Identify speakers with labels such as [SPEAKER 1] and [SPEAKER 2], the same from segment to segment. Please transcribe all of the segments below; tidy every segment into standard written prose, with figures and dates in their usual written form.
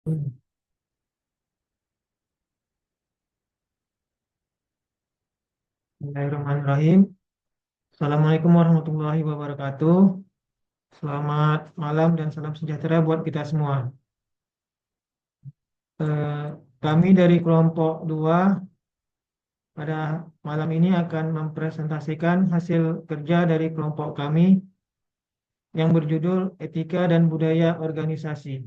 [SPEAKER 1] Bismillahirrahmanirrahim. Assalamualaikum warahmatullahi wabarakatuh. Selamat malam dan salam sejahtera buat kita semua. Eh, Kami dari kelompok 2 pada malam ini akan mempresentasikan hasil kerja dari kelompok kami yang berjudul Etika dan Budaya Organisasi.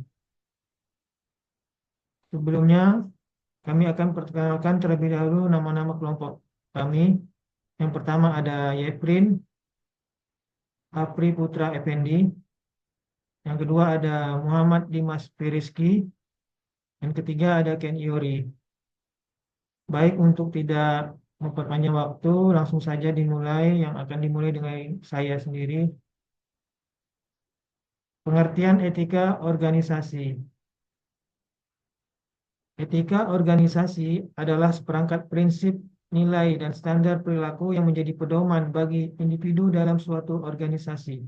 [SPEAKER 1] Sebelumnya, kami akan perkenalkan terlebih dahulu nama-nama kelompok kami. Yang pertama ada Yeprin Apri Putra Effendi. Yang kedua ada Muhammad Dimas Firiski. Yang ketiga ada Ken Iori. Baik, untuk tidak memperpanjang waktu, langsung saja dimulai. Yang akan dimulai dengan saya sendiri. Pengertian etika organisasi. Etika organisasi adalah seperangkat prinsip, nilai, dan standar perilaku yang menjadi pedoman bagi individu dalam suatu organisasi.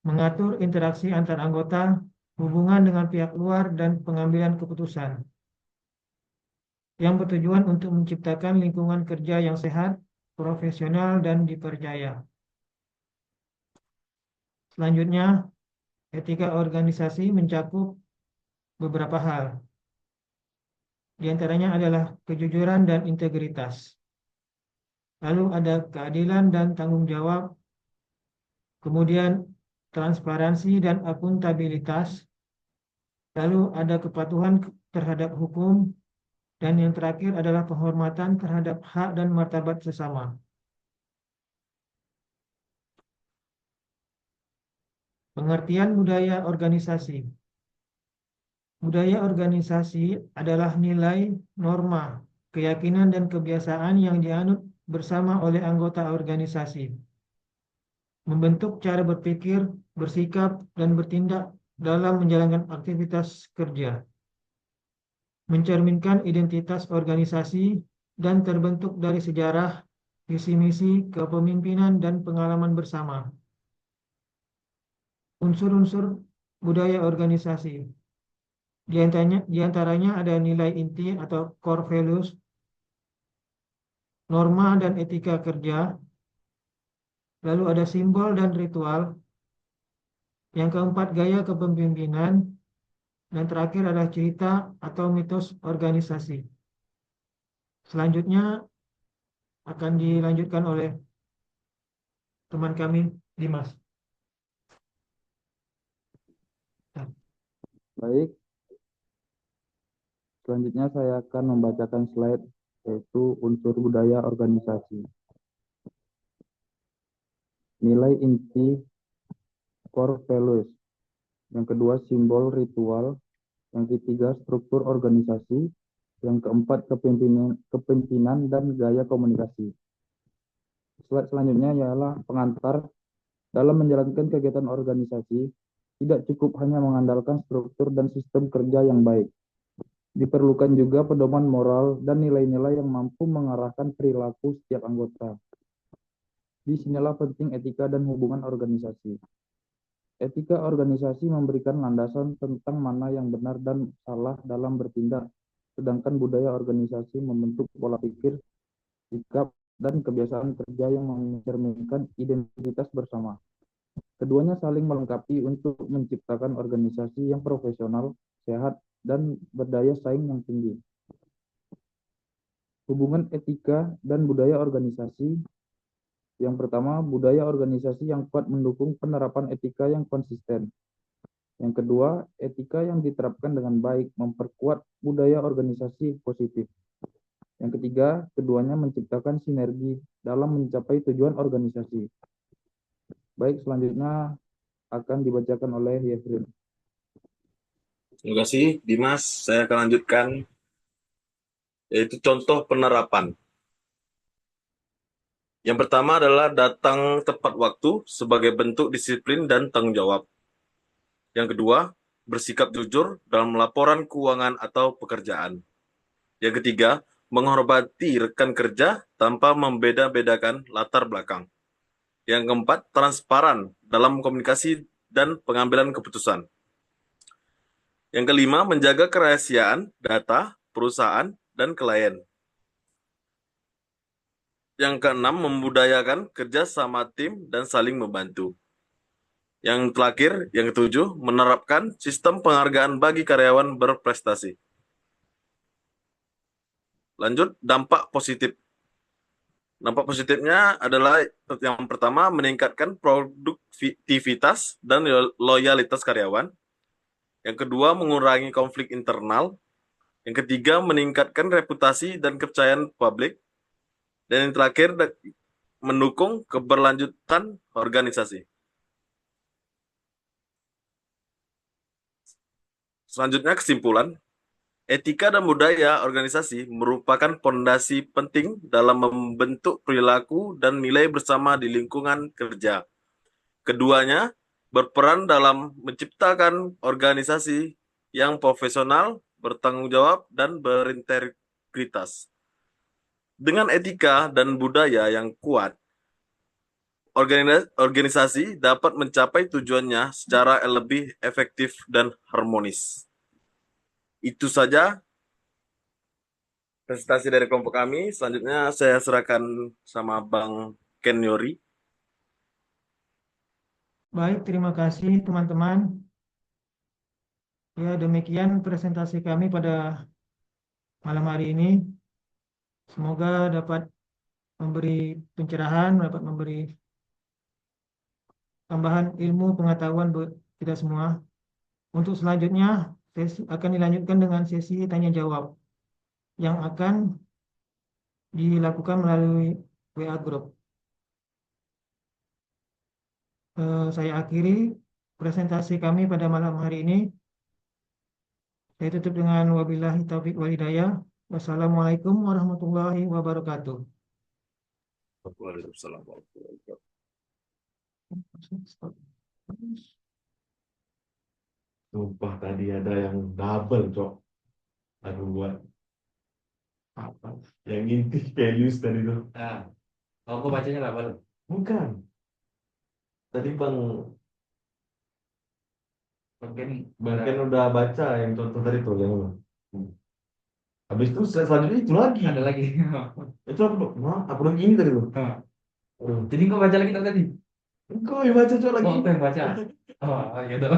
[SPEAKER 1] Mengatur interaksi antar anggota, hubungan dengan pihak luar, dan pengambilan keputusan, yang bertujuan untuk menciptakan lingkungan kerja yang sehat, profesional, dan dipercaya. Selanjutnya, etika organisasi mencakup beberapa hal. Di antaranya adalah kejujuran dan integritas. Lalu ada keadilan dan tanggung jawab, kemudian transparansi dan akuntabilitas, lalu ada kepatuhan terhadap hukum, dan yang terakhir adalah penghormatan terhadap hak dan martabat sesama. Pengertian budaya organisasi. Budaya organisasi adalah nilai, norma, keyakinan, dan kebiasaan yang dianut bersama oleh anggota organisasi. Membentuk cara berpikir, bersikap, dan bertindak dalam menjalankan aktivitas kerja. Mencerminkan identitas organisasi dan terbentuk dari sejarah, visi misi, kepemimpinan, dan pengalaman bersama. Unsur-unsur budaya organisasi. Di antaranya ada nilai inti atau core values, norma dan etika kerja, lalu ada simbol dan ritual, yang keempat gaya kepemimpinan, dan terakhir adalah cerita atau mitos organisasi. Selanjutnya akan dilanjutkan oleh teman kami, Dimas.
[SPEAKER 2] Baik, selanjutnya saya akan membacakan slide yaitu unsur budaya organisasi. Nilai inti core values. Yang kedua simbol ritual. Yang ketiga struktur organisasi. Yang keempat kepemimpinan dan gaya komunikasi. Slide selanjutnya ialah pengantar. Dalam menjalankan kegiatan organisasi, tidak cukup hanya mengandalkan struktur dan sistem kerja yang baik. Diperlukan juga pedoman moral dan nilai-nilai yang mampu mengarahkan perilaku setiap anggota. Disinilah penting etika dan hubungan organisasi. Etika organisasi memberikan landasan tentang mana yang benar dan salah dalam bertindak, sedangkan budaya organisasi membentuk pola pikir, sikap, dan kebiasaan kerja yang mencerminkan identitas bersama. Keduanya saling melengkapi untuk menciptakan organisasi yang profesional, sehat, dan berdaya saing yang tinggi. Hubungan etika dan budaya organisasi. Yang pertama, budaya organisasi yang kuat mendukung penerapan etika yang konsisten. Yang kedua, etika yang diterapkan dengan baik memperkuat budaya organisasi positif. Yang ketiga, keduanya menciptakan sinergi dalam mencapai tujuan organisasi. Baik, selanjutnya akan dibacakan oleh Yefrin.
[SPEAKER 3] Terima kasih, Dimas. Saya akan lanjutkan, yaitu contoh penerapan. Yang pertama adalah datang tepat waktu sebagai bentuk disiplin dan tanggung jawab. Yang kedua, bersikap jujur dalam laporan keuangan atau pekerjaan. Yang ketiga, menghormati rekan kerja tanpa membeda-bedakan latar belakang. Yang keempat, transparan dalam komunikasi dan pengambilan keputusan. Yang kelima, menjaga kerahasiaan data perusahaan dan klien. Yang keenam, membudayakan kerja sama tim dan saling membantu. Yang terakhir, yang ketujuh, menerapkan sistem penghargaan bagi karyawan berprestasi. Lanjut, dampak positif. Dampak positifnya adalah yang pertama, meningkatkan produktivitas dan loyalitas karyawan. Yang kedua, mengurangi konflik internal. Yang ketiga, meningkatkan reputasi dan kepercayaan publik. Dan yang terakhir, mendukung keberlanjutan organisasi. Selanjutnya, kesimpulan. Etika dan budaya organisasi merupakan fondasi penting dalam membentuk perilaku dan nilai bersama di lingkungan kerja. Keduanya berperan dalam menciptakan organisasi yang profesional, bertanggung jawab, dan berintegritas. Dengan etika dan budaya yang kuat, organisasi dapat mencapai tujuannya secara lebih efektif dan harmonis. Itu saja presentasi dari kelompok kami. Selanjutnya saya serahkan sama Bang Ken Yori.
[SPEAKER 1] Baik, terima kasih teman-teman. Ya, demikian presentasi kami pada malam hari ini. Semoga dapat memberi pencerahan, dapat memberi tambahan ilmu pengetahuan buat kita semua. Untuk selanjutnya, akan dilanjutkan dengan sesi tanya jawab yang akan dilakukan melalui WA Group. Saya akhiri presentasi kami pada malam hari ini. Saya tutup dengan wabillahi taufiq wal hidayah. Wassalamualaikum warahmatullahi wabarakatuh.
[SPEAKER 3] Waalaikumsalam warahmatullahi wabarakatuh.
[SPEAKER 4] Sumpah tadi ada yang double, Cok. Aduh, buat apa? Yang inti values tadi tuh.
[SPEAKER 5] Nah, kok bacanya nggak baru?
[SPEAKER 4] Bukan. Tadi Bang
[SPEAKER 5] Mungkin
[SPEAKER 4] udah baca yang contoh tadi tuh yang habis itu selanjutnya itu lagi.
[SPEAKER 5] ada lagi.
[SPEAKER 4] Itu apa lagi ini tadi tuh?
[SPEAKER 5] Nah,
[SPEAKER 4] Aduh.
[SPEAKER 5] jadi kok baca lagi tadi?
[SPEAKER 4] Engkau yang baca, Cok, lagi.
[SPEAKER 5] Oh, aku yang baca. Oh, gitu.